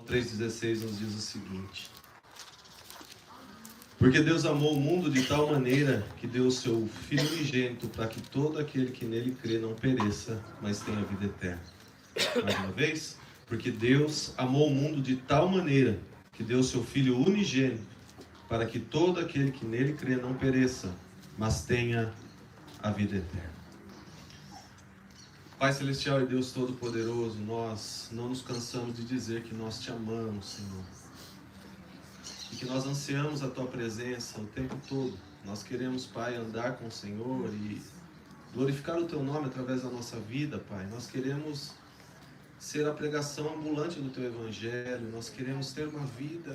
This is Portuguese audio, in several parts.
3,16 nos diz o seguinte: porque Deus amou o mundo de tal maneira que deu o seu Filho unigênito para que todo aquele que nele crê não pereça, mas tenha vida eterna. Mais uma vez, porque Deus amou o mundo de tal maneira que deu o seu Filho unigênito para que todo aquele que nele crê não pereça, mas tenha a vida eterna. Pai Celestial e Deus Todo-Poderoso, nós não nos cansamos de dizer que nós te amamos, Senhor. E que nós ansiamos a Tua presença o tempo todo. Nós queremos, Pai, andar com o Senhor e glorificar o Teu nome através da nossa vida, Pai. Nós queremos ser a pregação ambulante do Teu Evangelho. Nós queremos ter uma vida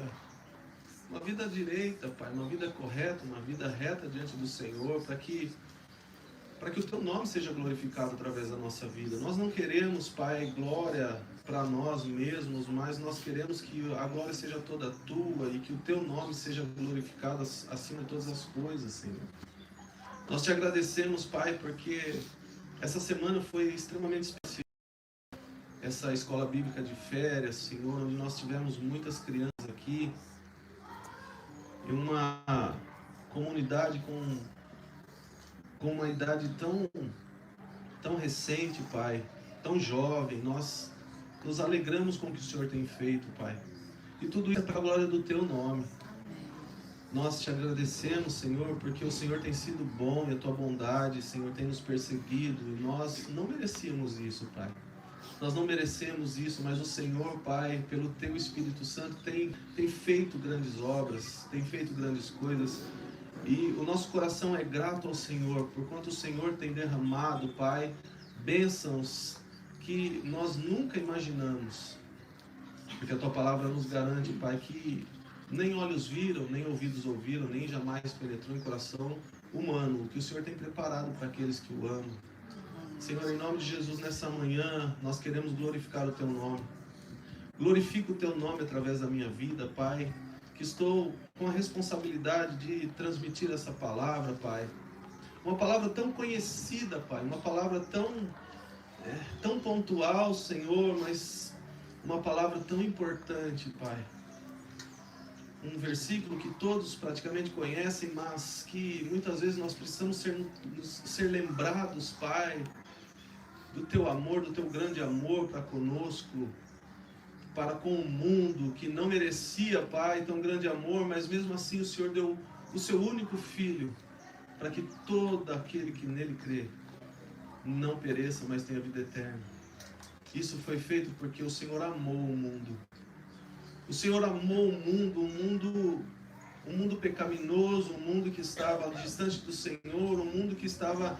direita, Pai, uma vida correta, uma vida reta diante do Senhor, para que o Teu nome seja glorificado através da nossa vida. Nós não queremos, Pai, glória para nós mesmos, mas nós queremos que a glória seja toda Tua e que o Teu nome seja glorificado acima de todas as coisas, Senhor. Nós Te agradecemos, Pai, porque essa semana foi extremamente especial. Essa escola bíblica de férias, Senhor, onde nós tivemos muitas crianças aqui, e uma comunidade com uma idade tão recente, Pai, tão jovem. Nós nos alegramos com o que o Senhor tem feito, Pai. E tudo isso é para a glória do Teu nome. Nós Te agradecemos, Senhor, porque o Senhor tem sido bom e a Tua bondade, Senhor, tem nos perseguido. E nós não merecíamos isso, Pai. Nós não merecemos isso, mas o Senhor, Pai, pelo Teu Espírito Santo, tem feito grandes obras, tem feito grandes coisas. E o nosso coração é grato ao Senhor, por quanto o Senhor tem derramado, Pai, bênçãos que nós nunca imaginamos. Porque a Tua palavra nos garante, Pai, que nem olhos viram, nem ouvidos ouviram, nem jamais penetrou em coração humano o que o Senhor tem preparado para aqueles que o amam. Senhor, em nome de Jesus, nessa manhã, nós queremos glorificar o Teu nome. Glorifica o Teu nome através da minha vida, Pai, que estou com a responsabilidade de transmitir essa palavra, Pai. Uma palavra tão conhecida, Pai, uma palavra tão pontual, Senhor, mas uma palavra tão importante, Pai. Um versículo que todos praticamente conhecem, mas que muitas vezes nós precisamos ser lembrados, Pai, do Teu amor, do Teu grande amor para conosco, para com o mundo, que não merecia, Pai, tão grande amor, mas mesmo assim o Senhor deu o Seu único Filho, para que todo aquele que nele crê não pereça, mas tenha vida eterna. Isso foi feito porque o Senhor amou o mundo. O Senhor amou o mundo pecaminoso, um mundo que estava distante do Senhor, um mundo que estava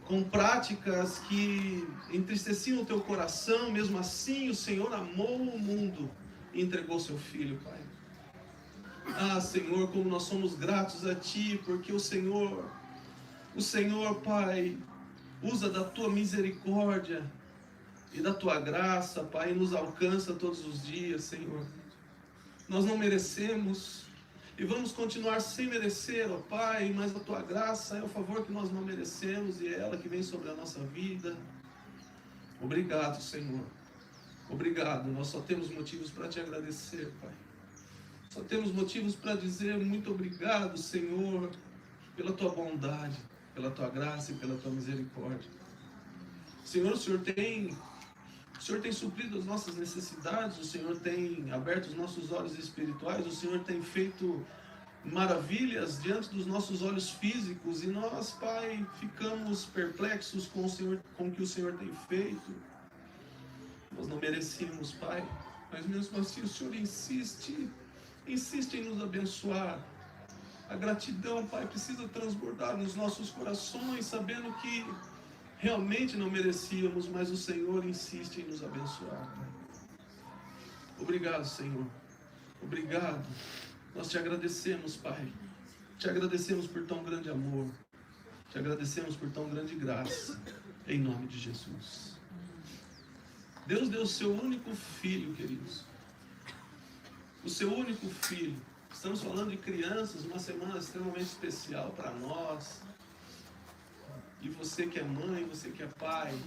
com práticas que entristeciam o Teu coração. Mesmo assim, o Senhor amou o mundo e entregou Seu Filho, Pai. Ah, Senhor, como nós somos gratos a Ti, porque o Senhor, Pai, usa da Tua misericórdia e da Tua graça, Pai, e nos alcança todos os dias, Senhor. Nós não merecemos e vamos continuar sem merecer, ó Pai, mas a Tua graça é o favor que nós não merecemos e é ela que vem sobre a nossa vida. Obrigado, Senhor. Obrigado. Nós só temos motivos para Te agradecer, Pai. Só temos motivos para dizer muito obrigado, Senhor, pela Tua bondade, pela Tua graça e pela Tua misericórdia. Senhor, o Senhor tem suprido as nossas necessidades, o Senhor tem aberto os nossos olhos espirituais, o Senhor tem feito maravilhas diante dos nossos olhos físicos e nós, Pai, ficamos perplexos com o que o Senhor tem feito. Nós não merecíamos, Pai, mas mesmo assim o Senhor insiste em nos abençoar. A gratidão, Pai, precisa transbordar nos nossos corações, sabendo que realmente não merecíamos, mas o Senhor insiste em nos abençoar, Pai. Obrigado, Senhor. Obrigado. Nós Te agradecemos, Pai. Te agradecemos por tão grande amor. Te agradecemos por tão grande graça. Em nome de Jesus. Deus deu o Seu único Filho, queridos. O Seu único Filho. Estamos falando de crianças, uma semana extremamente especial para nós. E você que é mãe, você que é pai,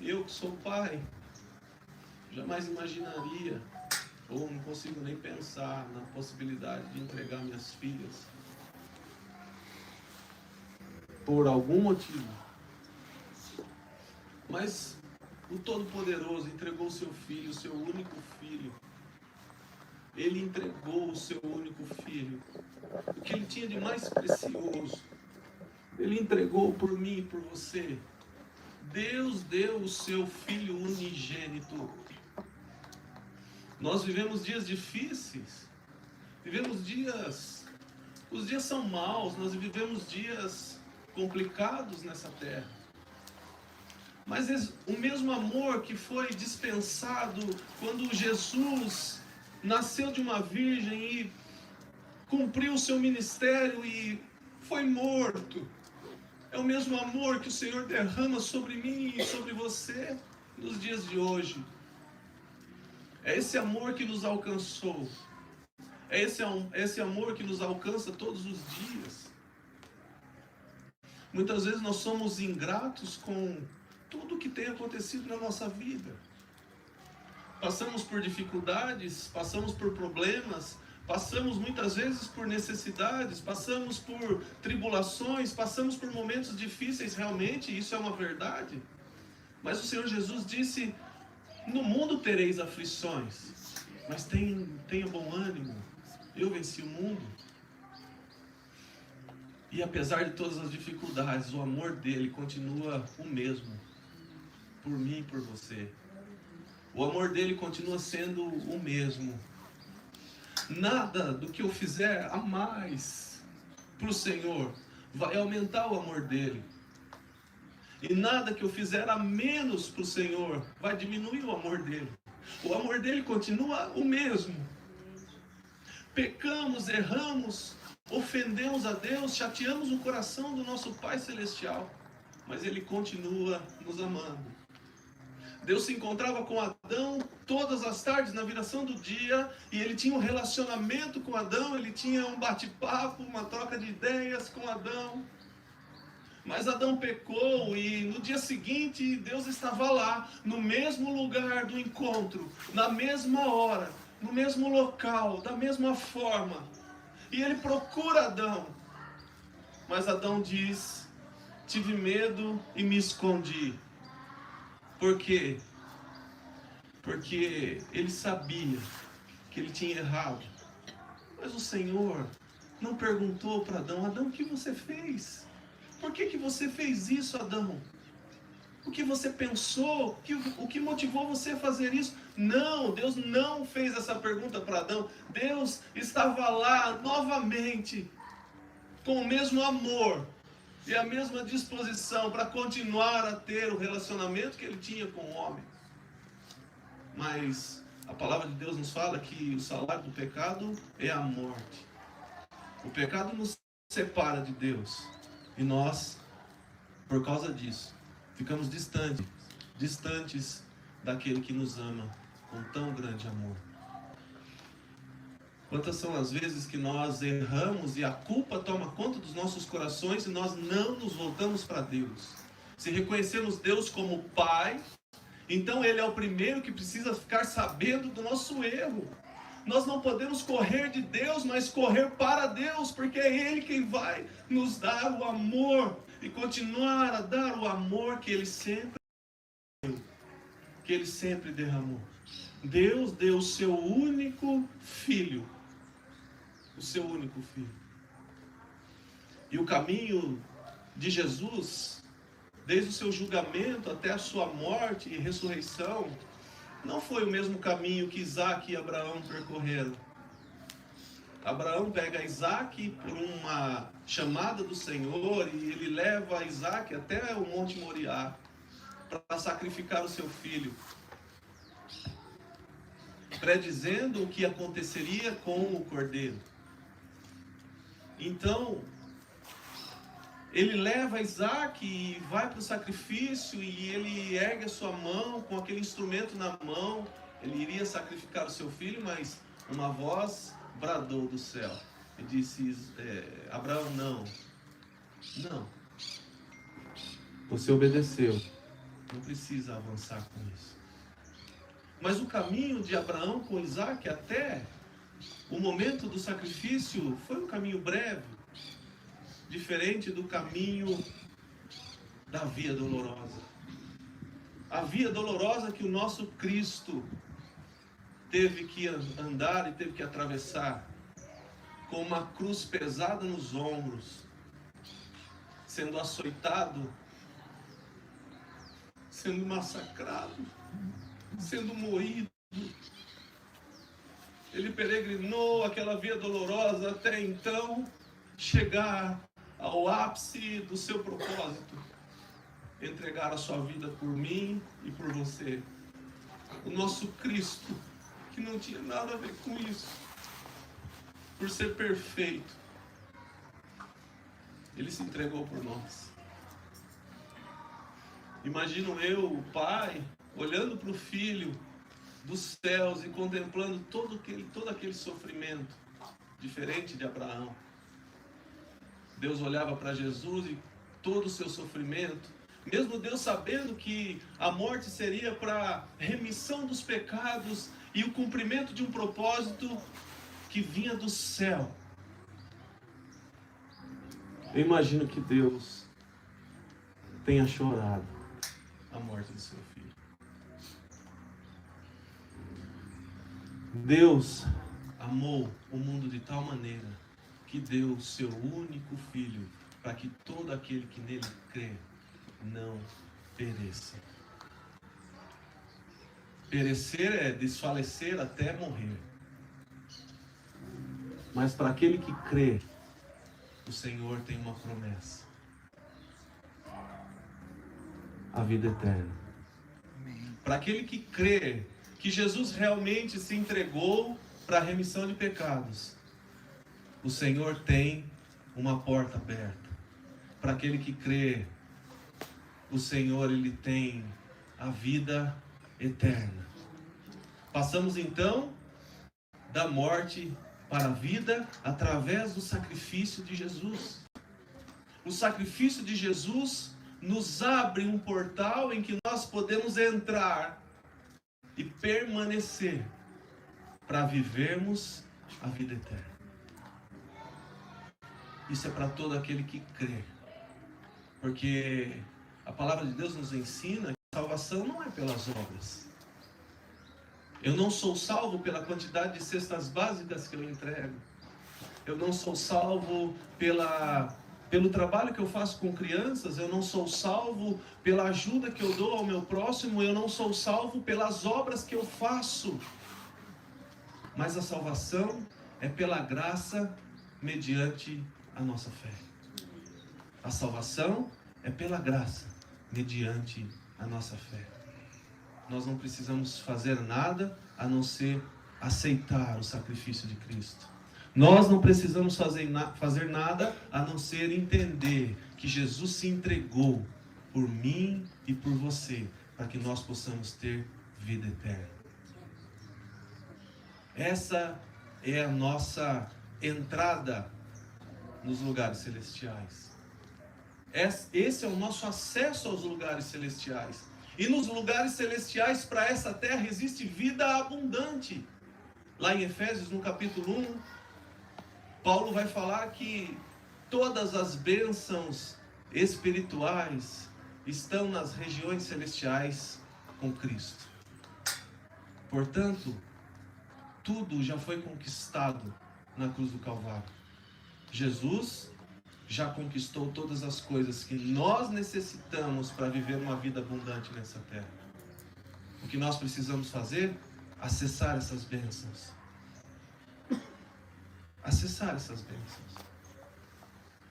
eu que sou pai, Jamais imaginaria, ou não consigo nem pensar na possibilidade de entregar minhas filhas. Por algum motivo. Mas o Todo-Poderoso entregou o seu filho, o seu único filho. Ele entregou o seu único filho. O que ele tinha de mais precioso. Ele entregou por mim e por você. Deus deu o seu Filho unigênito. Nós vivemos dias difíceis. Vivemos dias... Os dias são maus. Nós vivemos dias complicados nessa terra. Mas o mesmo amor que foi dispensado quando Jesus nasceu de uma virgem e cumpriu o seu ministério e foi morto, é o mesmo amor que o Senhor derrama sobre mim e sobre você nos dias de hoje. É esse amor que nos alcançou. É esse amor que nos alcança todos os dias. Muitas vezes nós somos ingratos com tudo o que tem acontecido na nossa vida. Passamos por dificuldades, passamos por problemas, passamos muitas vezes por necessidades, passamos por tribulações, passamos por momentos difíceis, realmente, isso é uma verdade. Mas o Senhor Jesus disse, no mundo tereis aflições, mas tenha bom ânimo, eu venci o mundo. E apesar de todas as dificuldades, o amor dele continua o mesmo, por mim e por você. O amor dele continua sendo o mesmo. Nada do que eu fizer a mais para o Senhor vai aumentar o amor dele. E nada que eu fizer a menos para o Senhor vai diminuir o amor dele. O amor dele continua o mesmo. Pecamos, erramos, ofendemos a Deus, chateamos o coração do nosso Pai Celestial, mas ele continua nos amando. Deus se encontrava com Adão todas as tardes na viração do dia, e ele tinha um relacionamento com Adão, ele tinha um bate-papo, uma troca de ideias com Adão. Mas Adão pecou e no dia seguinte Deus estava lá, no mesmo lugar do encontro, na mesma hora, no mesmo local, da mesma forma. E ele procura Adão. Mas Adão diz, tive medo e me escondi. Por quê? Porque ele sabia que ele tinha errado. Mas o Senhor não perguntou para Adão, Adão, o que você fez? Por que você fez isso, Adão? O que você pensou? O que motivou você a fazer isso? Não, Deus não fez essa pergunta para Adão. Deus estava lá novamente, com o mesmo amor e a mesma disposição para continuar a ter o relacionamento que ele tinha com o homem. Mas a palavra de Deus nos fala que o salário do pecado é a morte. O pecado nos separa de Deus. E nós, por causa disso, ficamos distantes daquele que nos ama com tão grande amor. Quantas são as vezes que nós erramos e a culpa toma conta dos nossos corações e nós não nos voltamos para Deus. Se reconhecemos Deus como Pai, então Ele é o primeiro que precisa ficar sabendo do nosso erro. Nós não podemos correr de Deus, mas correr para Deus, porque é Ele quem vai nos dar o amor e continuar a dar o amor que Ele sempre deu, que Ele sempre derramou. Deus deu o seu único filho, o seu único filho. E o caminho de Jesus, desde o seu julgamento até a sua morte e ressurreição, não foi o mesmo caminho que Isaac e Abraão percorreram. Abraão pega Isaac por uma chamada do Senhor e ele leva Isaac até o Monte Moriá para sacrificar o seu filho, predizendo o que aconteceria com o cordeiro. Então, ele leva Isaac e vai para o sacrifício e ele ergue a sua mão com aquele instrumento na mão. Ele iria sacrificar o seu filho, mas uma voz bradou do céu e disse, Abraão, não. Você obedeceu. Não precisa avançar com isso. Mas o caminho de Abraão com Isaac até o momento do sacrifício foi um caminho breve, diferente do caminho da via dolorosa. A via dolorosa que o nosso Cristo teve que andar e teve que atravessar, com uma cruz pesada nos ombros, sendo açoitado, sendo massacrado, sendo moído. Ele peregrinou aquela via dolorosa até então chegar ao ápice do seu propósito, entregar a sua vida por mim e por você. O nosso Cristo, que não tinha nada a ver com isso, por ser perfeito, ele se entregou por nós. Imagino eu, o pai, olhando para o filho dos céus e contemplando todo aquele sofrimento, diferente de Abraão. Deus olhava para Jesus e todo o seu sofrimento, mesmo Deus sabendo que a morte seria para remissão dos pecados e o cumprimento de um propósito que vinha do céu. Eu imagino que Deus tenha chorado a morte do seu filho. Deus amou o mundo de tal maneira que deu o seu único filho para que todo aquele que nele crê não pereça. Perecer é desfalecer até morrer. Mas para aquele que crê, o Senhor tem uma promessa: a vida eterna. Para aquele que crê que Jesus realmente se entregou para a remissão de pecados, o Senhor tem uma porta aberta. Para aquele que crê, o Senhor, ele tem a vida eterna. Passamos então da morte para a vida através do sacrifício de Jesus. O sacrifício de Jesus nos abre um portal em que nós podemos entrar e permanecer para vivermos a vida eterna. Isso é para todo aquele que crê. Porque a palavra de Deus nos ensina que a salvação não é pelas obras. Eu não sou salvo pela quantidade de cestas básicas que eu entrego. Eu não sou salvo pelo trabalho que eu faço com crianças. Eu não sou salvo pela ajuda que eu dou ao meu próximo. Eu não sou salvo pelas obras que eu faço. Mas a salvação é pela graça mediante a nossa fé. A salvação é pela graça mediante a nossa fé. Nós não precisamos fazer nada a não ser aceitar o sacrifício de Cristo. Nós não precisamos fazer nada a não ser entender que Jesus se entregou por mim e por você, para que nós possamos ter vida eterna. Essa é a nossa entrada nos lugares celestiais. Esse é o nosso acesso aos lugares celestiais. E nos lugares celestiais, para essa terra, existe vida abundante. Lá em Efésios, no capítulo 1, Paulo vai falar que todas as bênçãos espirituais estão nas regiões celestiais com Cristo. Portanto, tudo já foi conquistado na cruz do Calvário. Jesus já conquistou todas as coisas que nós necessitamos para viver uma vida abundante nessa terra. O que nós precisamos fazer? Acessar essas bênçãos. Acessar essas bênçãos.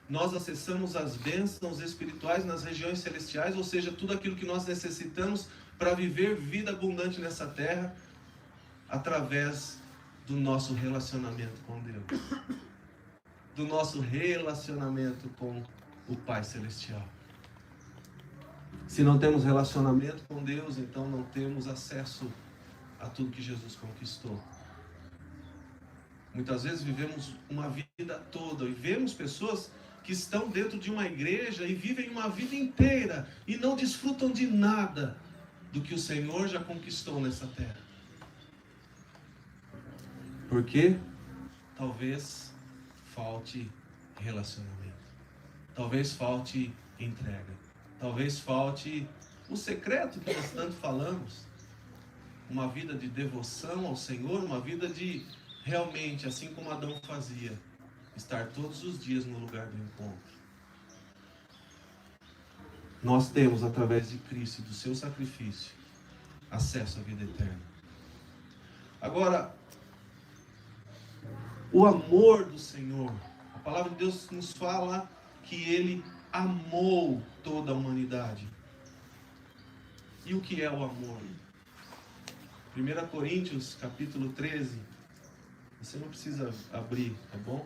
Nós acessamos as bênçãos espirituais nas regiões celestiais, ou seja, tudo aquilo que nós necessitamos para viver vida abundante nessa terra, através do nosso relacionamento com Deus. Do nosso relacionamento com o Pai Celestial. Se não temos relacionamento com Deus, então não temos acesso a tudo que Jesus conquistou. Muitas vezes vivemos uma vida toda e vemos pessoas que estão dentro de uma igreja e vivem uma vida inteira e não desfrutam de nada do que o Senhor já conquistou nessa terra. Porque talvez falte relacionamento. Talvez falte entrega. Talvez falte o secreto que nós tanto falamos. Uma vida de devoção ao Senhor, uma vida de realmente, assim como Adão fazia, estar todos os dias no lugar do encontro. Nós temos, através de Cristo e do seu sacrifício, acesso à vida eterna. Agora, o amor do Senhor, a palavra de Deus nos fala que Ele amou toda a humanidade. E o que é o amor? 1 Coríntios, capítulo 13. Você não precisa abrir, tá bom?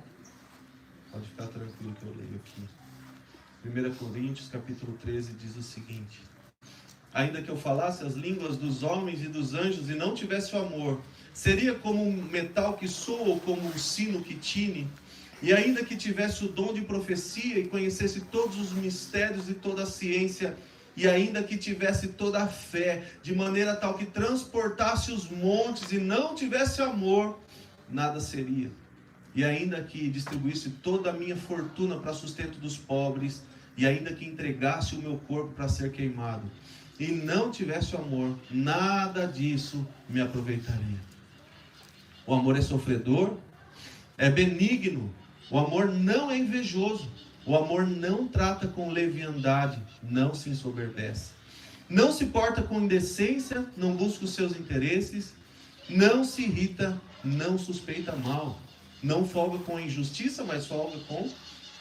Pode ficar tranquilo que eu leio aqui. 1 Coríntios, capítulo 13, diz o seguinte: ainda que eu falasse as línguas dos homens e dos anjos e não tivesse o amor, seria como um metal que soa ou como um sino que tine. E ainda que tivesse o dom de profecia e conhecesse todos os mistérios e toda a ciência, e ainda que tivesse toda a fé, de maneira tal que transportasse os montes e não tivesse amor, nada seria. E ainda que distribuísse toda a minha fortuna para sustento dos pobres, e ainda que entregasse o meu corpo para ser queimado, e não tivesse o amor, nada disso me aproveitaria. O amor é sofredor, é benigno, o amor não é invejoso, o amor não trata com leviandade, não se ensoberbece, não se porta com indecência, não busca os seus interesses, não se irrita, não suspeita mal, não folga com a injustiça, mas folga com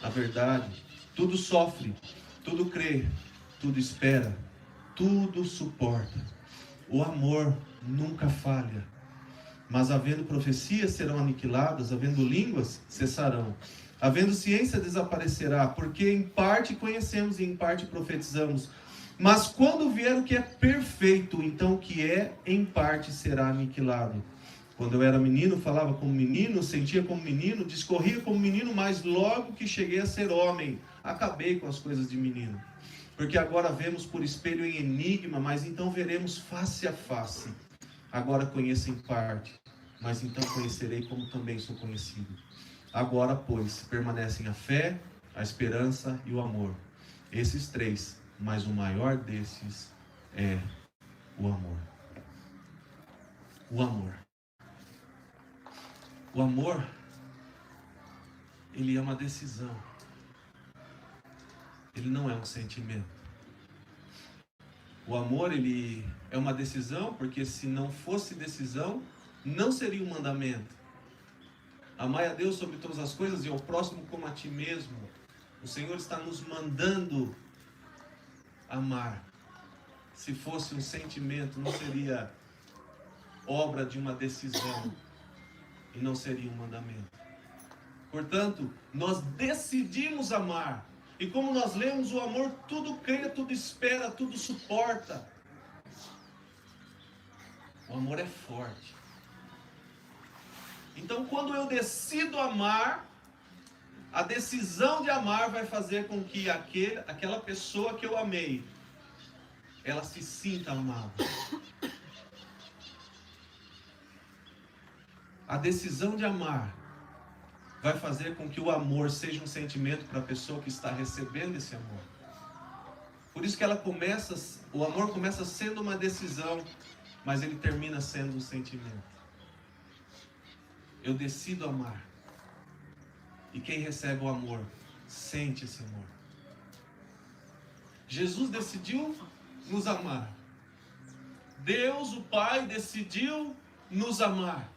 a verdade. Tudo sofre, tudo crê, tudo espera, tudo suporta. O amor nunca falha. Mas havendo profecias serão aniquiladas, havendo línguas cessarão, havendo ciência desaparecerá, porque em parte conhecemos e em parte profetizamos. Mas quando vier o que é perfeito, então o que é em parte será aniquilado. Quando eu era menino, falava como menino, sentia como menino, discorria como menino, mas logo que cheguei a ser homem, acabei com as coisas de menino. Porque agora vemos por espelho em enigma, mas então veremos face a face. Agora conheço em parte, mas então conhecerei como também sou conhecido. Agora, pois, permanecem a fé, a esperança e o amor. Esses três, mas o maior desses é o amor. O amor. O amor, ele é uma decisão. Ele não é um sentimento. O amor, ele é uma decisão, porque se não fosse decisão, não seria um mandamento. Amai a Deus sobre todas as coisas e ao próximo como a ti mesmo. O Senhor está nos mandando amar. Se fosse um sentimento, não seria obra de uma decisão e não seria um mandamento. Portanto, nós decidimos amar. E como nós lemos, o amor tudo crê, tudo espera, tudo suporta. O amor é forte. Então, quando eu decido amar, a decisão de amar vai fazer com que aquela pessoa que eu amei, ela se sinta amada. A decisão de amar vai fazer com que o amor seja um sentimento para a pessoa que está recebendo esse amor. Por isso que o amor começa sendo uma decisão, mas ele termina sendo um sentimento. Eu decido amar. E quem recebe o amor, sente esse amor. Jesus decidiu nos amar. Deus, o Pai, decidiu nos amar.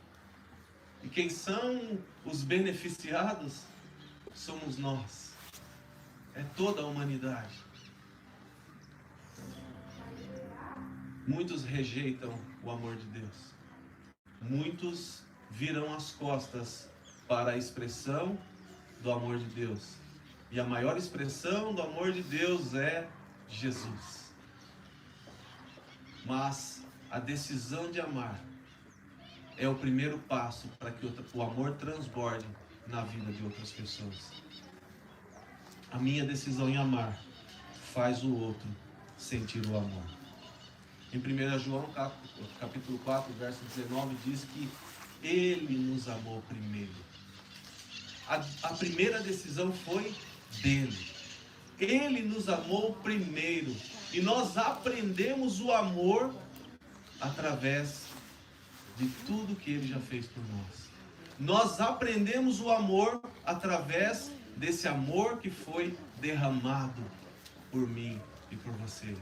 E quem são os beneficiados? Somos nós. É toda a humanidade. Muitos rejeitam o amor de Deus. Muitos viram as costas para a expressão do amor de Deus. E a maior expressão do amor de Deus é Jesus. Mas a decisão de amar é o primeiro passo para que o amor transborde na vida de outras pessoas. A minha decisão em amar faz o outro sentir o amor. Em 1 João, capítulo 4, verso 19, diz que Ele nos amou primeiro. A primeira decisão foi dele. Ele nos amou primeiro. E nós aprendemos o amor através de tudo que ele já fez por nós. Nós aprendemos o amor através desse amor que foi derramado por mim e por você.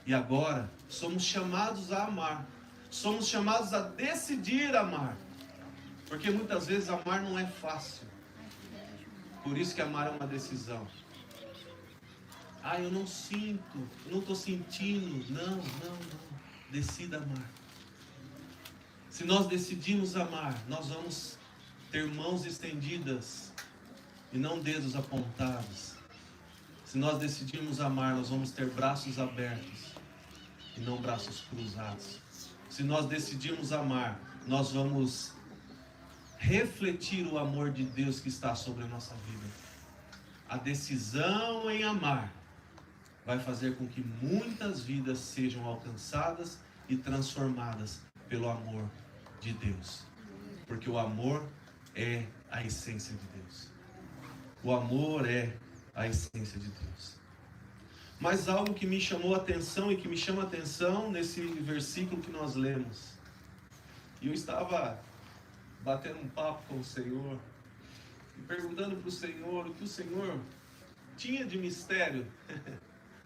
E agora somos chamados a amar. Somos chamados a decidir amar. Porque muitas vezes amar não é fácil. Por isso que amar é uma decisão. Eu não sinto, eu não estou sentindo. Não. Decida amar. Se nós decidimos amar, nós vamos ter mãos estendidas e não dedos apontados. Se nós decidirmos amar, nós vamos ter braços abertos e não braços cruzados. Se nós decidirmos amar, nós vamos refletir o amor de Deus que está sobre a nossa vida. A decisão em amar vai fazer com que muitas vidas sejam alcançadas e transformadas pelo amor de Deus. Porque o amor é a essência de Deus. O amor é a essência de Deus. Mas algo que me chamou a atenção e que me chama a atenção nesse versículo que nós lemos. E eu estava batendo um papo com o Senhor e perguntando para o Senhor o que o Senhor tinha de mistério,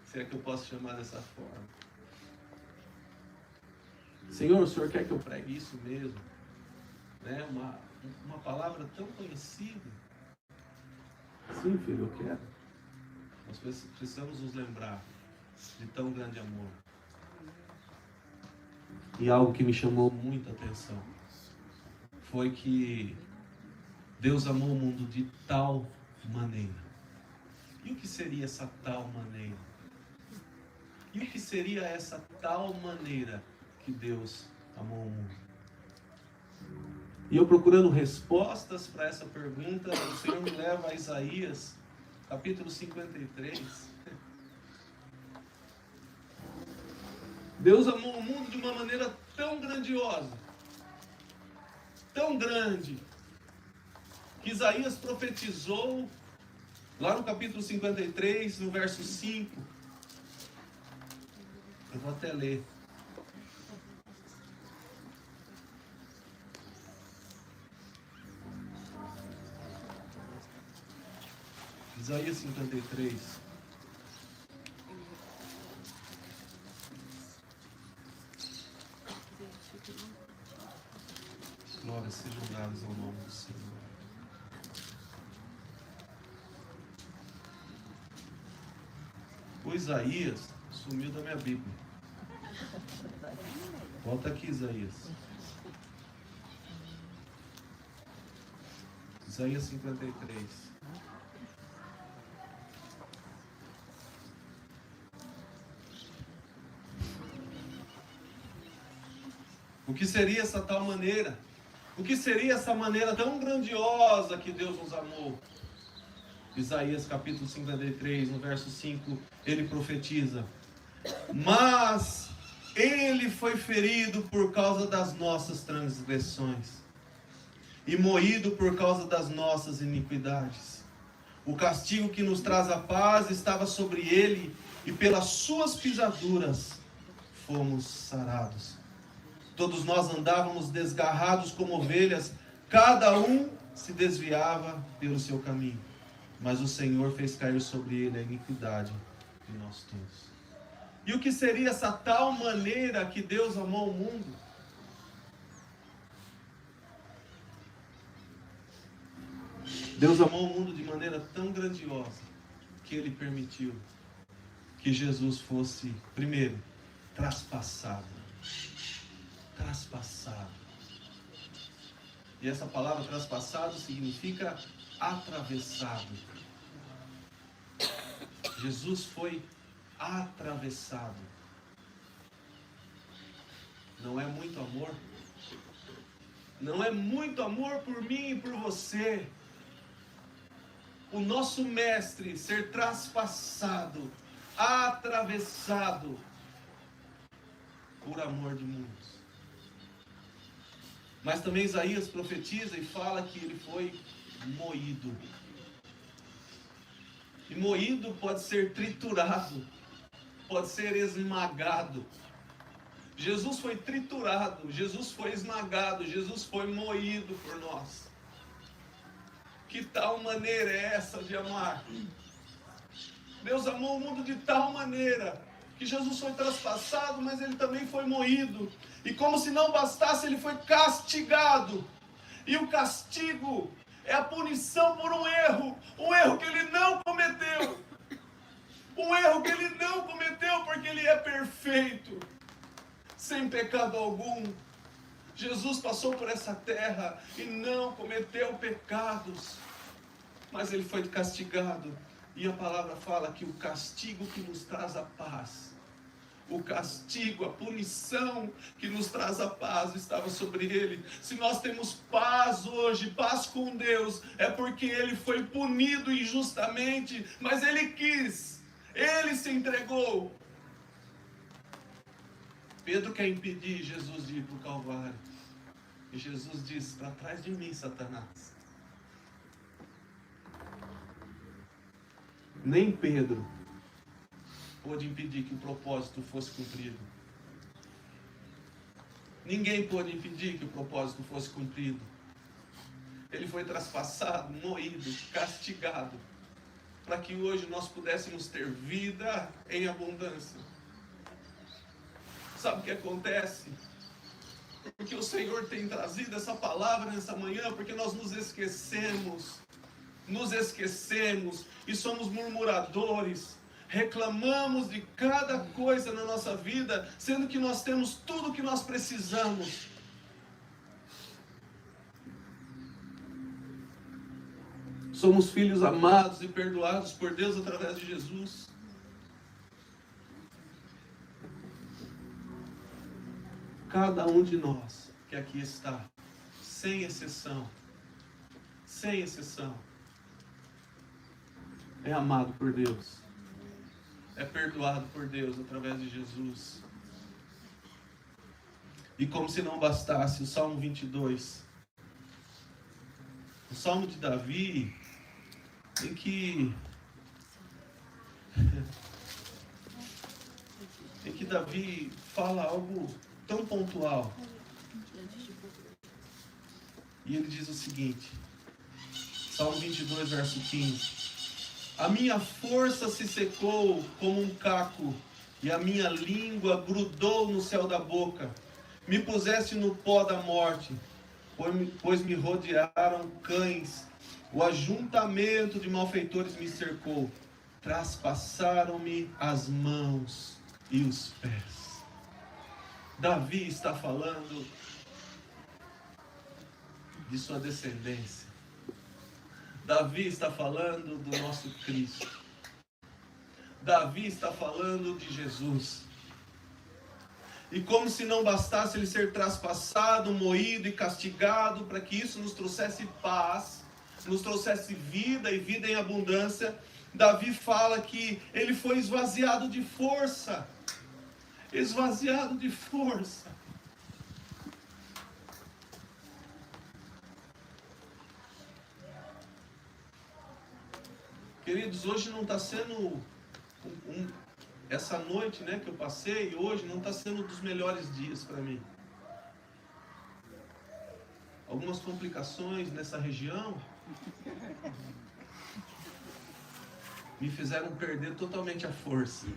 se é que eu posso chamar dessa forma. Senhor, o Senhor quer que eu pregue isso mesmo? Né? Uma palavra tão conhecida. Sim, filho, eu quero. Nós precisamos nos lembrar de tão grande amor. E algo que me chamou muita atenção foi que Deus amou o mundo de tal maneira. E o que seria essa tal maneira? E o que seria essa tal maneira que Deus amou o mundo? E eu procurando respostas para essa pergunta, o Senhor me leva a Isaías, capítulo 53. Deus amou o mundo de uma maneira tão grandiosa, tão grande, que Isaías profetizou lá no capítulo 53, no verso 5. Eu vou até ler. Isaías 53. Glórias sejam dadas ao nome do Senhor. O Isaías sumiu da minha Bíblia. Volta aqui, Isaías. Isaías 53. O que seria essa tal maneira? O que seria essa maneira tão grandiosa que Deus nos amou? Isaías capítulo 53, no verso 5, ele profetiza: mas ele foi ferido por causa das nossas transgressões e moído por causa das nossas iniquidades. O castigo que nos traz a paz estava sobre ele, e pelas suas pisaduras fomos sarados. Todos nós andávamos desgarrados como ovelhas, cada um se desviava pelo seu caminho, mas o Senhor fez cair sobre ele a iniquidade de nós todos. E o que seria essa tal maneira que Deus amou o mundo? Deus amou o mundo de maneira tão grandiosa que Ele permitiu que Jesus fosse, primeiro, traspassado. Traspassado. E essa palavra traspassado significa atravessado. Jesus foi atravessado. Não é muito amor? Não é muito amor por mim e por você? O nosso mestre ser traspassado, atravessado por amor de muitos. Mas também Isaías profetiza e fala que ele foi moído. E moído pode ser triturado, pode ser esmagado. Jesus foi triturado, Jesus foi esmagado, Jesus foi moído por nós. Que tal maneira é essa de amar? Deus amou o mundo de tal maneira que Jesus foi traspassado, mas ele também foi moído. E como se não bastasse, ele foi castigado. E o castigo é a punição por um erro que ele não cometeu. Um erro que ele não cometeu porque ele é perfeito, sem pecado algum. Jesus passou por essa terra e não cometeu pecados, mas ele foi castigado. E a palavra fala que o castigo que nos traz a paz, o castigo, a punição que nos traz a paz estava sobre ele. Se nós temos paz hoje, paz com Deus, é porque ele foi punido injustamente, mas ele quis, ele se entregou. Pedro quer impedir Jesus de ir para o Calvário. E Jesus diz: para trás de mim, Satanás. Nem Pedro pôde impedir que o propósito fosse cumprido. Ninguém pôde impedir que o propósito fosse cumprido. Ele foi traspassado, moído, castigado, para que hoje nós pudéssemos ter vida em abundância. Sabe o que acontece? Porque o Senhor tem trazido essa palavra nessa manhã, porque nós nos esquecemos e somos murmuradores, reclamamos de cada coisa na nossa vida, sendo que nós temos tudo o que nós precisamos. Somos filhos amados e perdoados por Deus através de Jesus. Cada um de nós que aqui está, sem exceção, é amado por Deus, é perdoado por Deus através de Jesus. E como se não bastasse, o Salmo 22, o Salmo de Davi, em que Davi fala algo tão pontual. E ele diz o seguinte, Salmo 22, verso 15: a minha força se secou como um caco, e a minha língua grudou no céu da boca. Me puseste no pó da morte, pois me rodearam cães. O ajuntamento de malfeitores me cercou. Traspassaram-me as mãos e os pés. Davi está falando de sua descendência. Davi está falando do nosso Cristo. Davi está falando de Jesus. E como se não bastasse ele ser traspassado, moído e castigado, para que isso nos trouxesse paz, nos trouxesse vida e vida em abundância, Davi fala que ele foi esvaziado de força. Esvaziado de força. Queridos, hoje não está sendo essa noite, né, que eu passei, hoje não está sendo um dos melhores dias para mim. Algumas complicações nessa região me fizeram perder totalmente a força.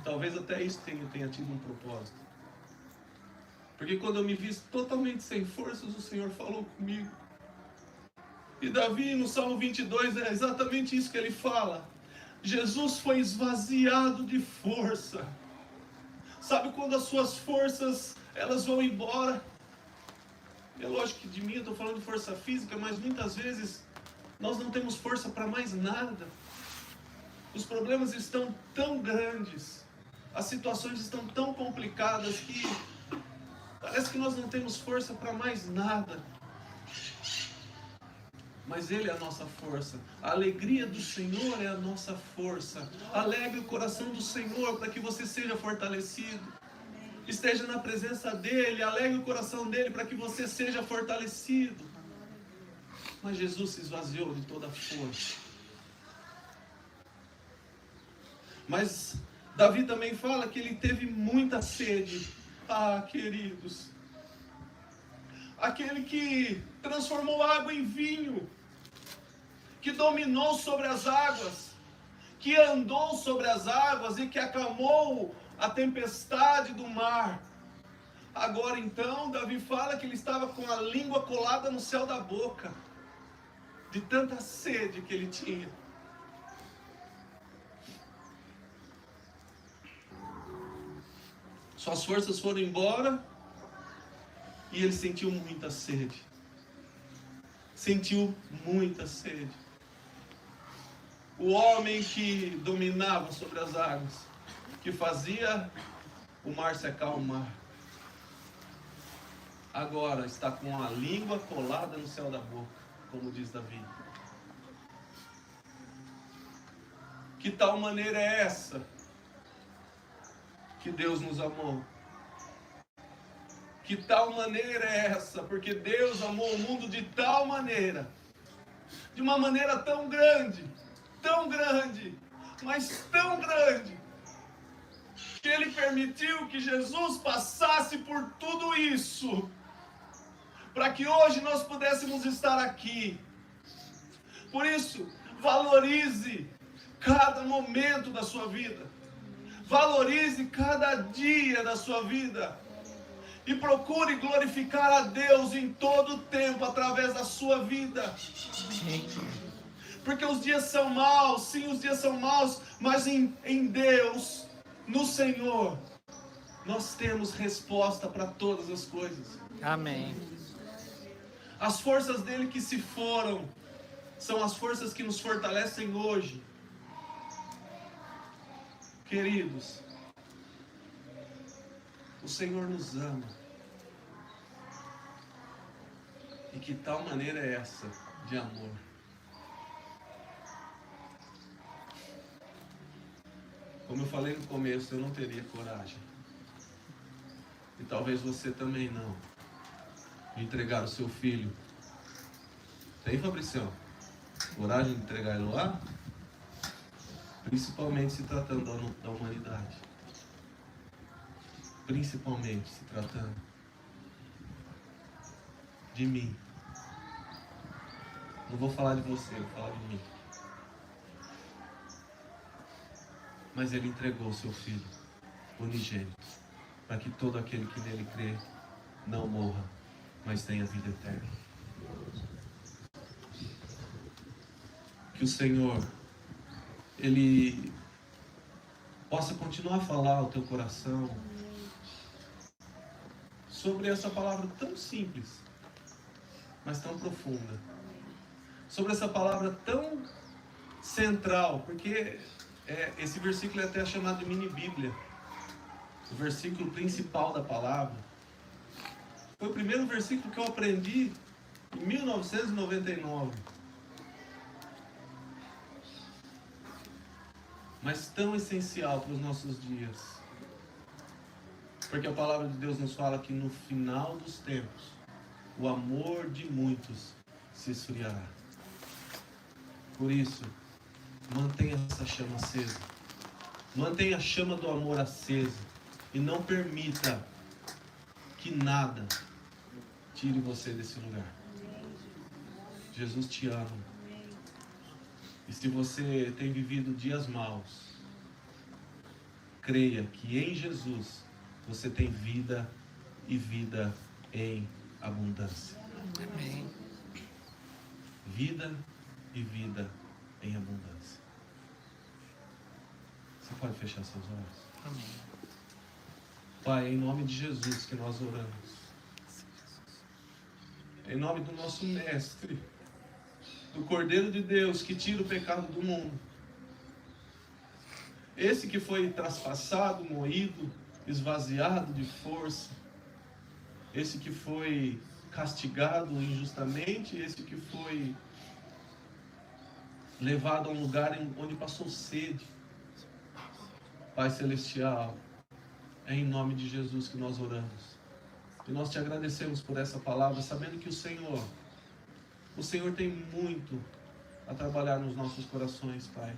Talvez até isso tenha tido um propósito. Porque quando eu me vi totalmente sem forças, o Senhor falou comigo. E Davi, no Salmo 22, é exatamente isso que ele fala. Jesus foi esvaziado de força. Sabe quando as suas forças, elas vão embora? É lógico que de mim eu estou falando de força física, mas muitas vezes nós não temos força para mais nada. Os problemas estão tão grandes, as situações estão tão complicadas que parece que nós não temos força para mais nada. Mas Ele é a nossa força. A alegria do Senhor é a nossa força. Alegre o coração do Senhor para que você seja fortalecido. esteja na presença dEle, alegre o coração dEle para que você seja fortalecido. Mas Jesus se esvaziou de toda a força. Mas Davi também fala que ele teve muita sede. Ah, queridos, aquele que transformou água em vinho, que dominou sobre as águas, que andou sobre as águas e que acalmou a tempestade do mar. Agora então, Davi fala que ele estava com a língua colada no céu da boca, de tanta sede que ele tinha. Suas forças foram embora e ele sentiu muita sede. Sentiu muita sede. O homem que dominava sobre as águas, que fazia o mar se acalmar, agora está com a língua colada no céu da boca, como diz Davi. Que tal maneira é essa que Deus nos amou? Que tal maneira é essa? Porque Deus amou o mundo de tal maneira, de uma maneira tão grande, mas tão grande, que Ele permitiu que Jesus passasse por tudo isso, para que hoje nós pudéssemos estar aqui. Por isso, valorize cada momento da sua vida, valorize cada dia da sua vida, e procure glorificar a Deus em todo o tempo, através da sua vida. Porque os dias são maus, sim, os dias são maus, mas em Deus, no Senhor, nós temos resposta para todas as coisas. Amém. As forças dele que se foram, são as forças que nos fortalecem hoje. Queridos, o Senhor nos ama. E que tal maneira é essa de amor? Como eu falei no começo, eu não teria coragem. E talvez você também não. De entregar o seu filho. Tem, Fabricião? Coragem de entregar ele lá? Principalmente se tratando da humanidade. Principalmente se tratando de mim. Não vou falar de você, vou falar de mim. Mas Ele entregou o seu Filho unigênito, para que todo aquele que nele crê não morra, mas tenha vida eterna. Que o Senhor, Ele possa continuar a falar ao teu coração sobre essa palavra tão simples, mas tão profunda. Sobre essa palavra tão central, porque esse versículo é até chamado de mini-bíblia. O versículo principal da palavra. Foi o primeiro versículo que eu aprendi em 1999. Mas tão essencial para os nossos dias. Porque a palavra de Deus nos fala que no final dos tempos, o amor de muitos se esfriará. Por isso, mantenha essa chama acesa. Mantenha a chama do amor acesa. E não permita que nada tire você desse lugar. Jesus te ama. E se você tem vivido dias maus, creia que em Jesus você tem vida e vida em abundância. Amém. Vida e vida em abundância. Você pode fechar seus olhos? Amém. Pai, em nome de Jesus que nós oramos. Em nome do nosso Mestre, do Cordeiro de Deus que tira o pecado do mundo. Esse que foi traspassado, moído, esvaziado de força. Esse que foi castigado injustamente. Esse que foi levado a um lugar onde passou sede. Pai Celestial, É em nome de Jesus que nós oramos. E nós te agradecemos por essa palavra, sabendo que o Senhor tem muito a trabalhar nos nossos corações, Pai.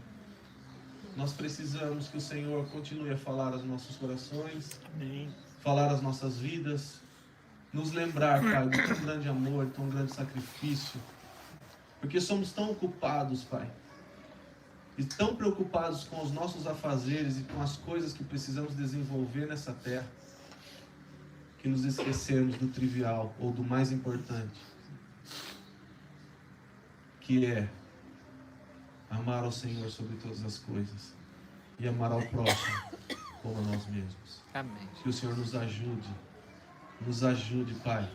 Nós precisamos que o Senhor continue a falar aos nossos corações, Amém. falar às nossas vidas, nos lembrar, Pai, do tão grande amor, tão grande sacrifício, porque somos tão ocupados, Pai, e tão preocupados com os nossos afazeres e com as coisas que precisamos desenvolver nessa terra, que nos esquecemos do trivial ou do mais importante, que é amar ao Senhor sobre todas as coisas e amar ao próximo como a nós mesmos. Amém. Que o Senhor nos ajude, Pai,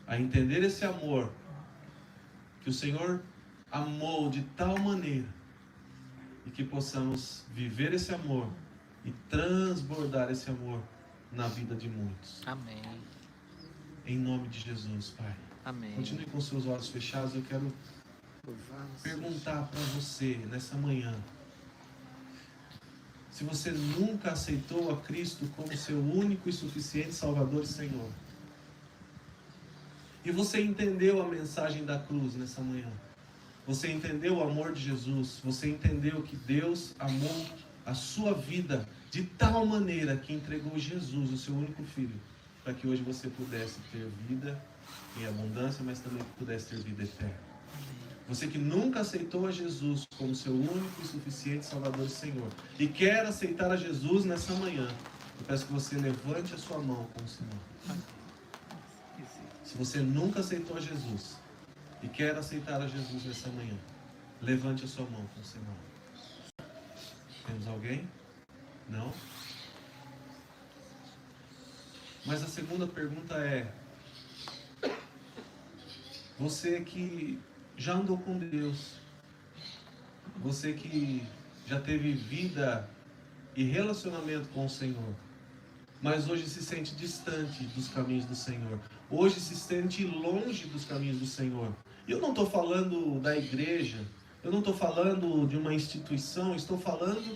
a entender esse amor, que o Senhor amou de tal maneira, e que possamos viver esse amor e transbordar esse amor na vida de muitos. Amém. Em nome de Jesus, Pai. Amém. Continue com seus olhos fechados. Eu quero perguntar para você nessa manhã, se você nunca aceitou a Cristo como seu único e suficiente Salvador e Senhor, e você entendeu a mensagem da cruz nessa manhã, você entendeu o amor de Jesus, você entendeu que Deus amou a sua vida de tal maneira que entregou Jesus, o seu único Filho, para que hoje você pudesse ter vida em abundância, mas também pudesse ter vida eterna. Você que nunca aceitou a Jesus como seu único e suficiente Salvador e Senhor, e quer aceitar a Jesus nessa manhã, eu peço que você levante a sua mão com o Senhor. Se você nunca aceitou a Jesus e quer aceitar a Jesus nessa manhã, levante a sua mão com o Senhor. Temos alguém? Não? Mas a segunda pergunta é: você que já andou com Deus, você que já teve vida e relacionamento com o Senhor, mas hoje se sente distante dos caminhos do Senhor, hoje se sente longe dos caminhos do Senhor. E eu não estou falando da igreja, eu não estou falando de uma instituição, estou falando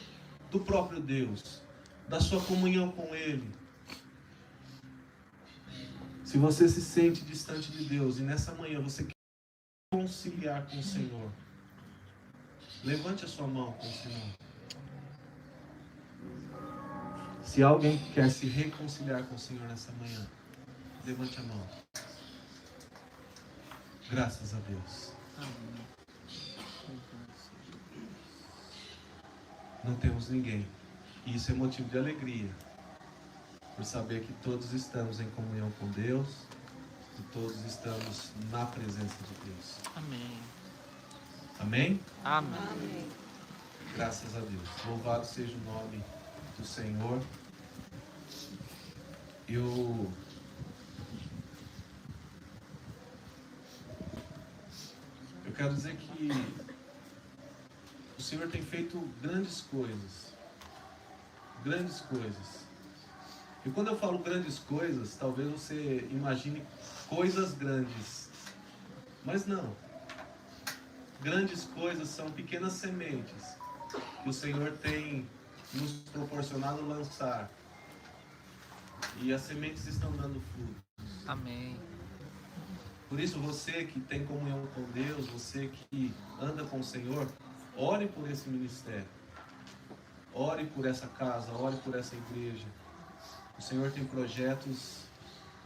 do próprio Deus, da sua comunhão com Ele. Se você se sente distante de Deus e nessa manhã você quer conciliar com o Senhor, levante a sua mão com o Senhor. Se alguém quer se reconciliar com o Senhor nessa manhã, levante a mão. Graças a Deus. Não temos ninguém. E isso é motivo de alegria, por saber que todos estamos em comunhão com Deus e todos estamos na presença de Deus. Amém. Amém? Amém. Graças a Deus. Louvado seja o nome do Senhor. Eu quero dizer que o Senhor tem feito grandes coisas. Grandes coisas. E quando eu falo grandes coisas, talvez você imagine coisas grandes. Mas não. Grandes coisas são pequenas sementes que o Senhor tem nos proporcionado lançar. E as sementes estão dando frutos. Amém. Por isso, você que tem comunhão com Deus, você que anda com o Senhor, ore por esse ministério. Ore por essa casa, ore por essa igreja. O Senhor tem projetos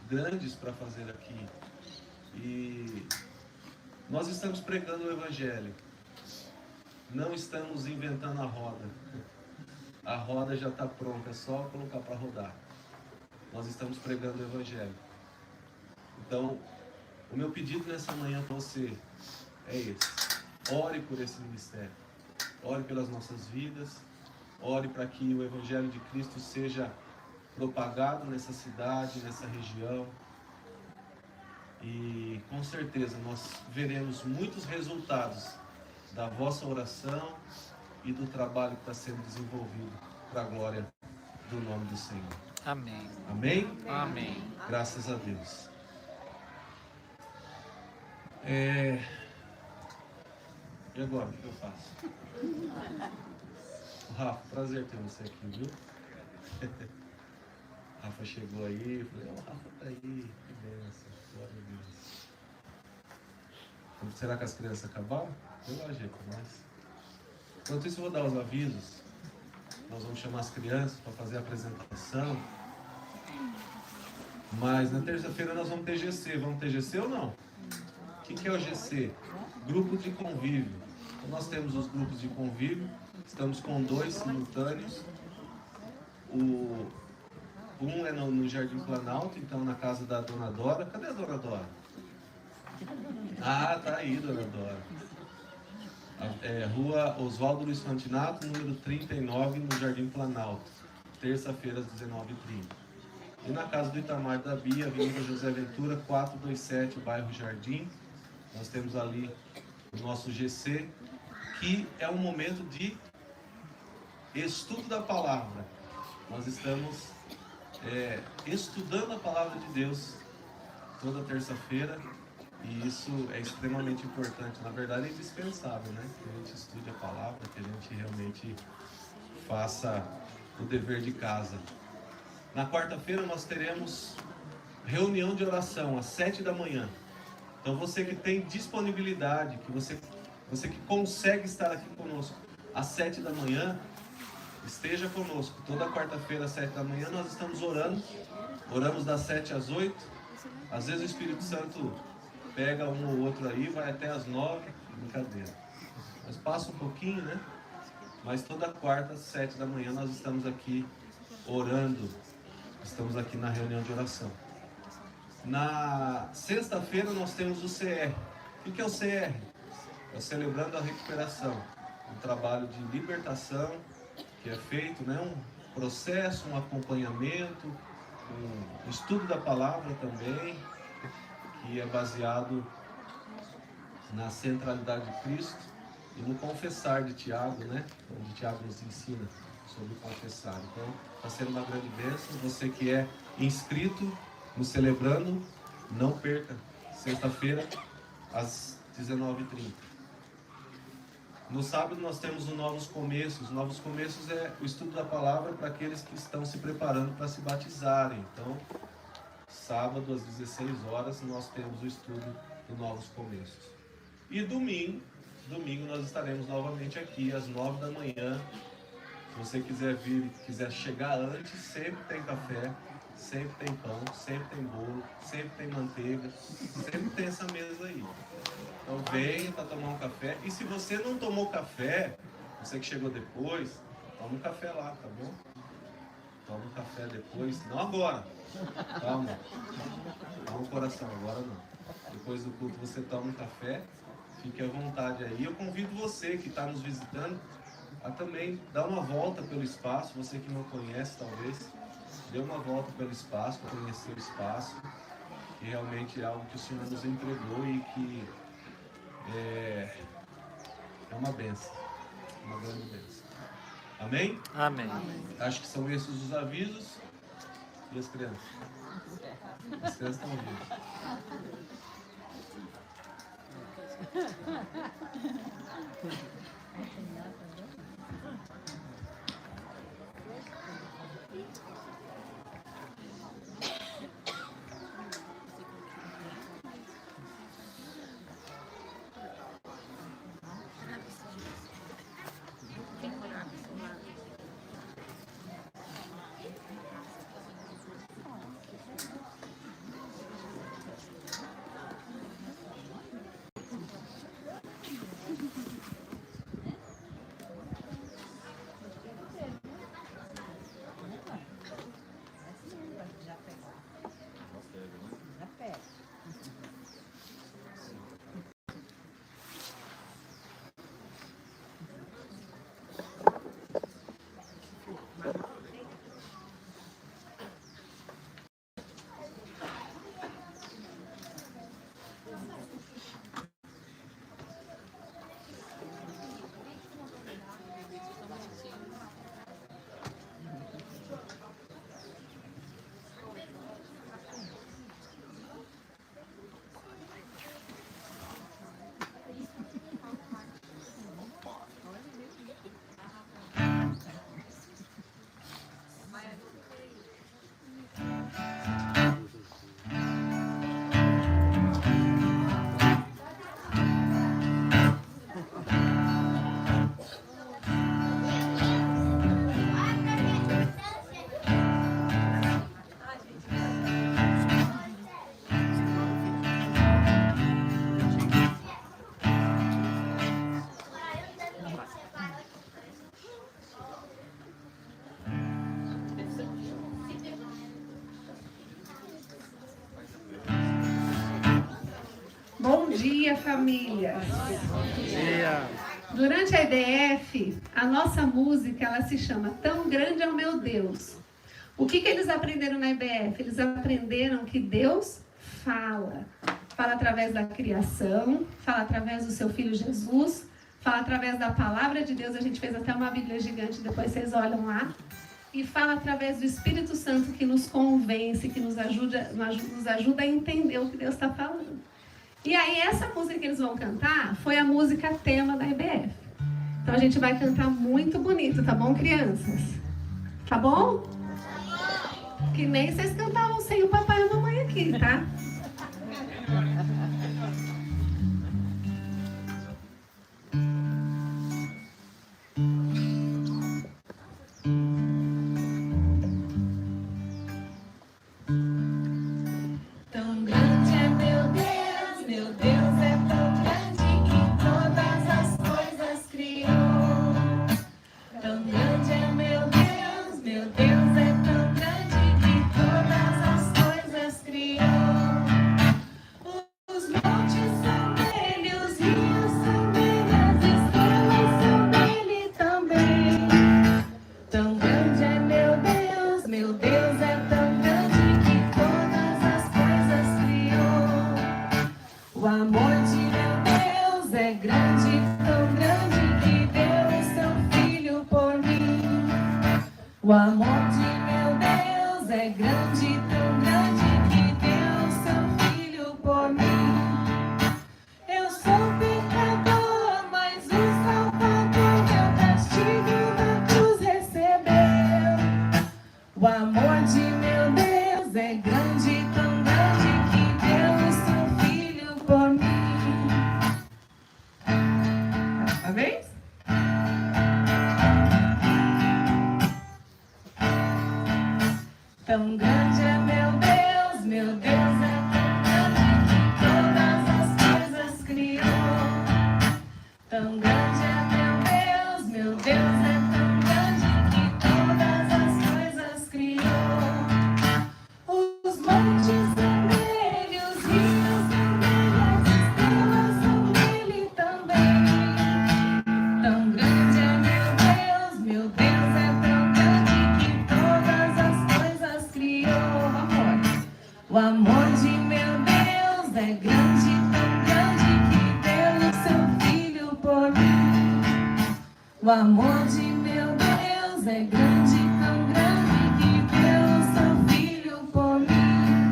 grandes para fazer aqui. E nós estamos pregando o Evangelho. Não estamos inventando a roda. A roda já está pronta, é só colocar para rodar. Nós estamos pregando o Evangelho. Então, o meu pedido nessa manhã para você é esse. Ore por esse ministério. Ore pelas nossas vidas. Ore para que o Evangelho de Cristo seja propagado nessa cidade, nessa região. E com certeza nós veremos muitos resultados da vossa oração e do trabalho que está sendo desenvolvido para a glória do nome do Senhor. Amém. Amém? Amém. Graças a Deus. E agora, o que eu faço? Rafa, prazer ter você aqui, viu? Rafa chegou aí, falei, o Rafa tá aí, que benção, glória a Deus. Então, será que as crianças acabaram? Pelo jeito, mas... Enquanto isso, eu vou dar os avisos. Nós vamos chamar as crianças para fazer a apresentação. Mas na terça-feira nós vamos ter GC. Vamos ter GC ou não? O que é o GC? Grupo de convívio. Então, nós temos os grupos de convívio. Estamos com 2 simultâneos. Um é no Jardim Planalto, então na casa da Dona Dora. Cadê a Dona Dora? Ah, tá aí, Dona Dora. Rua Oswaldo Luiz Fantinato, número 39, no Jardim Planalto. Terça-feira, às 19h30. E na casa do Itamar da Bia, Avenida José Ventura, 427, bairro Jardim. Nós temos ali o nosso GC, que é um momento de estudo da palavra. Nós estamos estudando a palavra de Deus toda terça-feira. E isso é extremamente importante, na verdade é indispensável, né? Que a gente estude a palavra, que a gente realmente faça o dever de casa. Na quarta-feira nós teremos reunião de oração às 7 da manhã. Então você que tem disponibilidade, que você que consegue estar aqui conosco às 7 da manhã, esteja conosco. Toda quarta-feira às 7 da manhã nós estamos orando. Oramos das 7 às 8. Às vezes o Espírito Santo pega um ou outro aí, vai até às 9, brincadeira. Mas passa um pouquinho, né? Mas toda quarta, às 7 da manhã, nós estamos aqui orando. Estamos aqui na reunião de oração. Na sexta-feira nós temos o CR. O que é o CR? É o Celebrando a Recuperação. Um trabalho de libertação que é feito, né? Um processo, um acompanhamento, um estudo da palavra também, que é baseado na centralidade de Cristo e no confessar de Tiago, né? Onde Tiago nos ensina sobre confessar. Então, está sendo uma grande bênção. Você que é inscrito no Celebrando, não perca. Sexta-feira, às 19h30. No sábado, nós temos os Novos Começos. Novos Começos é o estudo da palavra para aqueles que estão se preparando para se batizarem. Então, sábado, às 16 horas, nós temos o estudo do Novos Começos. E domingo nós estaremos novamente aqui, às 9 da manhã. Se você quiser vir, quiser chegar antes, sempre tem café, sempre tem pão, sempre tem bolo, sempre tem manteiga, sempre tem essa mesa aí. Então venha para tomar um café. E se você não tomou café, você que chegou depois, toma um café lá, tá bom? Toma um café depois, não agora. Calma. Calma o coração, agora não. Depois do culto você toma um café, fique à vontade aí. Eu convido você que está nos visitando a também dar uma volta pelo espaço. Você que não conhece, talvez, dê uma volta pelo espaço, para conhecer o espaço, que realmente é algo que o Senhor nos entregou e que é uma bênção, uma grande bênção. Amém? Amém. Acho que são esses os avisos. E as crianças? As crianças estão ouvindo. dia, família. Bom dia. Durante a EDF, a nossa música, ela se chama Tão Grande é o Meu Deus. O que eles aprenderam na EBF? Eles aprenderam que Deus fala. Fala através da criação, fala através do seu Filho Jesus, fala através da palavra de Deus. A gente fez até uma Bíblia gigante, depois vocês olham lá. E fala através do Espírito Santo que nos convence, que nos ajuda a entender o que Deus está falando. E aí essa música que eles vão cantar foi a música tema da EBF. Então a gente vai cantar muito bonito, tá bom, crianças? Tá bom? Que nem vocês cantavam sem o papai e a mamãe aqui, tá? O amor de meu Deus é grande, tão grande que deu seu filho por mim. Eu sou pecador, mas o Salvador meu castigo na cruz recebeu. O amor de meu Deus é grande, tão grande que deu seu filho por mim. Uma vez? Tão grande é meu Deus é tão grande que todas as coisas criou. Tão grande é meu Deus é tão grande que todas as coisas criou. Os montes são dele, os rios são dele, as estrelas são dele também. Tão grande é meu Deus é tão grande que todas as coisas criou. O amor de meu Deus é grande, tão grande que deu o seu filho por mim. O amor de meu Deus é grande, tão grande que deu o seu filho por mim.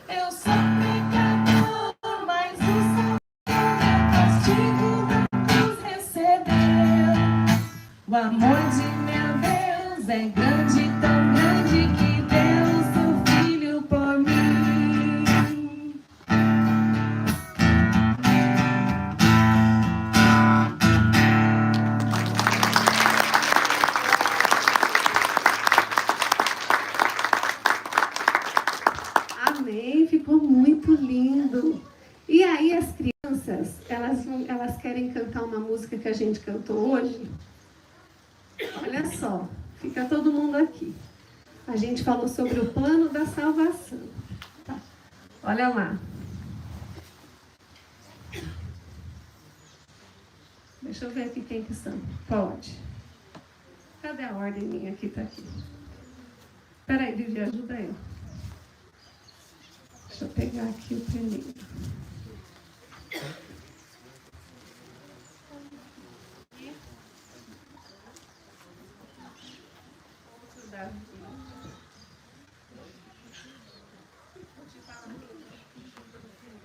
Eu sou pecador, mas o Salvador meu castigo na cruz recebeu. O amor de meu Deus é grande, tão grande que deu o seu filho por mim. Amém, ficou muito lindo. E aí as crianças, elas querem cantar uma música que a gente cantou hoje. Olha só, fica todo mundo aqui. A gente falou sobre o plano da salvação. Tá. Olha lá. Deixa eu ver aqui quem que são. Pode. Cadê a ordem minha aqui? Tá aqui. Peraí, Vivi, ajuda eu. Deixa eu pegar aqui o primeiro.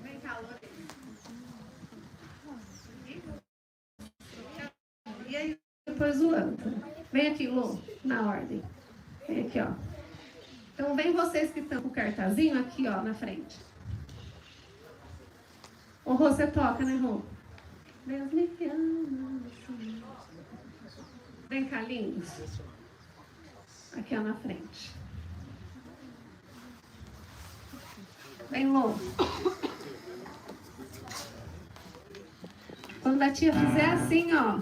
Vem cá, Lorena. E aí, depois o Anta. Vem aqui, Lu, na ordem. Vem aqui, ó. Então, vem vocês que estão com o cartazinho aqui, ó, na frente. Ô, Rô, você toca, né, Rô? Deus me ama. Vem cá, lindos. Aqui, ó, na frente. Vem, Lô. Quando a tia fizer assim, ó.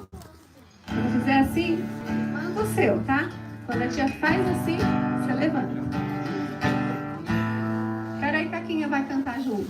Quando fizer assim, manda o seu, tá? Quando a tia faz assim, você levanta. Peraí, Caquinha vai cantar junto.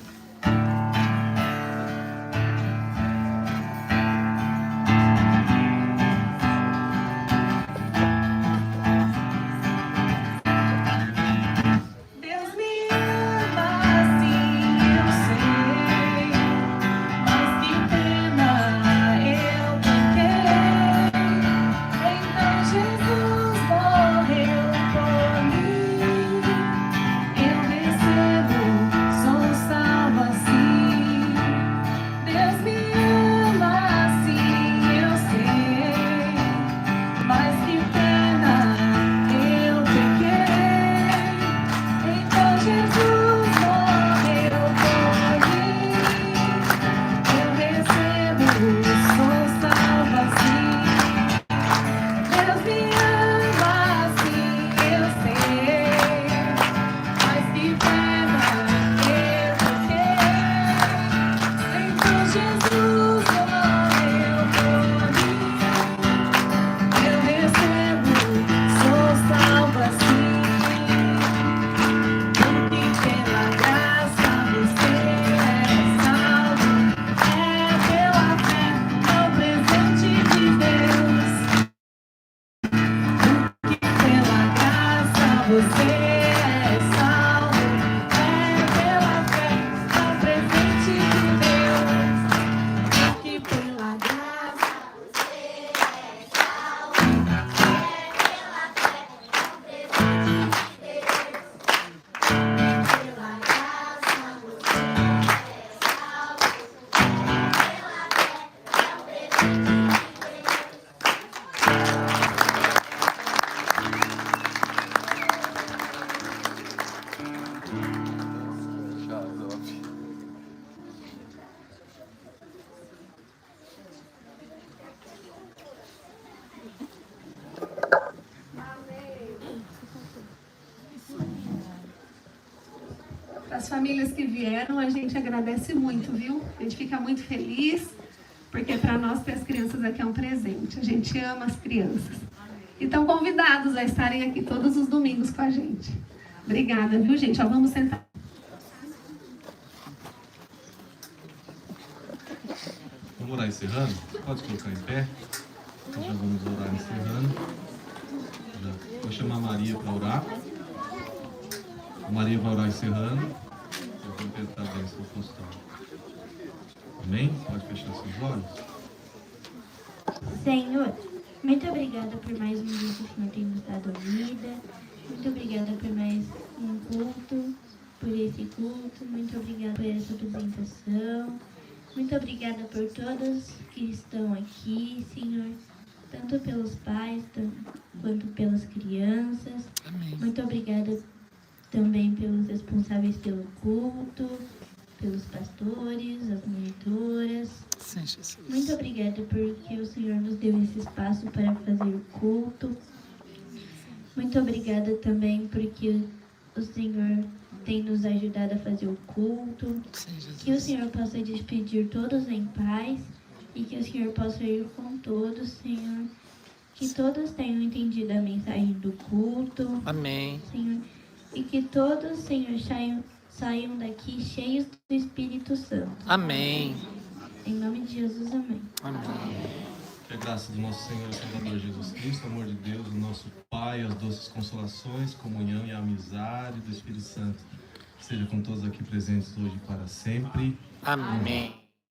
As famílias que vieram, a gente agradece muito, viu? A gente fica muito feliz, porque para nós ter as crianças aqui é um presente. A gente ama as crianças. E estão convidados a estarem aqui todos os domingos com a gente. Obrigada, viu, gente? Ó, vamos sentar. Vamos orar encerrando? Pode colocar em pé. Nós já vamos orar encerrando. Vou chamar a Maria para orar. A Maria vai orar encerrando. Eu vou tentar a bênção apostólica. Amém? Pode fechar seus olhos. Senhor, muito obrigada por mais um dia que o Senhor tem nos dado vida. Muito obrigada por mais um culto, por esse culto. Muito obrigada por essa apresentação. Muito obrigada por todos que estão aqui, Senhor. Tanto pelos pais quanto pelas crianças. Amém. Muito obrigada também pelos responsáveis pelo culto, pelos pastores, as monitoras. Sim, Jesus. Muito obrigada porque o Senhor nos deu esse espaço para fazer o culto. Muito obrigada também porque o Senhor tem nos ajudado a fazer o culto. Sim, Jesus. Que o Senhor possa despedir todos em paz e que o Senhor possa ir com todos, Senhor. Que todos tenham entendido a mensagem do culto, Amém. Senhor. E que todos, Senhor, saiam daqui cheios do Espírito Santo. Amém. Em nome de Jesus, amém. Amém. Que a graça do nosso Senhor e Salvador Jesus Cristo, o amor de Deus, o nosso Pai, as doces consolações, comunhão e amizade do Espírito Santo seja com todos aqui presentes hoje e para sempre. Amém.